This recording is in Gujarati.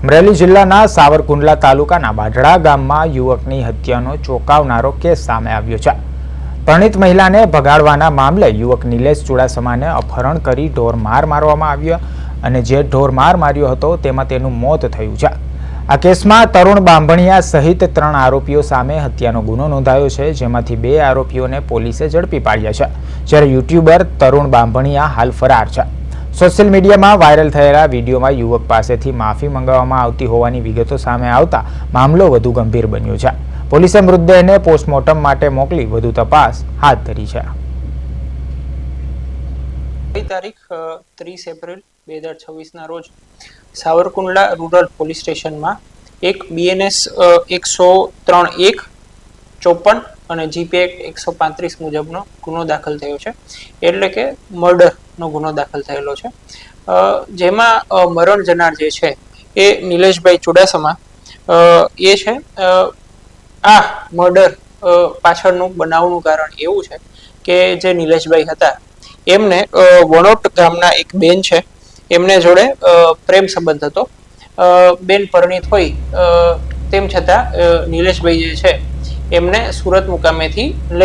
અમરેલી જિલ્લાના સાવરકુંડલા તાલુકાના બાઢડા ગામમાં યુવકની હત્યાનો ચોંકાવનારો કેસ સામે આવ્યો છે। પરણિત મહિલાને ભગાડવાના મામલે યુવક નિલેશ ચુડાસમાને અપહરણ કરી ઢોરમાર મારવામાં આવ્યો અને જે ઢોરમાર માર્યો હતો તેમાં તેનું મોત થયું છે। આ કેસમાં તરુણ બાંભણિયા સહિત 3 આરોપીઓ સામે હત્યાનો ગુનો નોંધાયો છે, જેમાંથી 2 આરોપીઓને પોલીસે ઝડપી પાડ્યા છે, જ્યારે યુટ્યુબર તરુણ બાંભણિયા હાલ ફરાર છે। સોશિયલ મીડિયામાં વાયરલ થયેલા વિડીયોમાં યુવક પાસેથી માફી મંગાવવામાં આવતી હોવાની વિગતો સામે આવતા મામલો વધુ ગંભીર બન્યો છે। પોલીસે મૃતદેહને પોસ્ટમોર્ટમ માટે મોકલી વધુ તપાસ હાથ ધરી છે। તારીખ 30 એપ્રિલ 2026ના રોજ સાવરકુંડલા રૂરલ પોલીસ સ્ટેશનમાં એક BNS 103(1) 54 અને GP એક્ટ 135 મુજબનો ગુનો દાખલ થયો છે, એટલે કે મર્ડરનો ગુનો દાખલ થયેલો છે, જેમાં મરણ જનાર જે છે એ નિલેશભાઈ ચુડાસમા એ છે। આ મર્ડર પાછળનું બનાવનું કારણ એવું છે કે જે નિલેશભાઈ હતા એમને વણોટ ગામના એક બેન છે એમને જોડે પ્રેમ સંબંધ હતો। બેન પરણિત હોય તેમ છતાં નિલેશભાઈ જે છે એમને સુરત મુકામેથી લઈ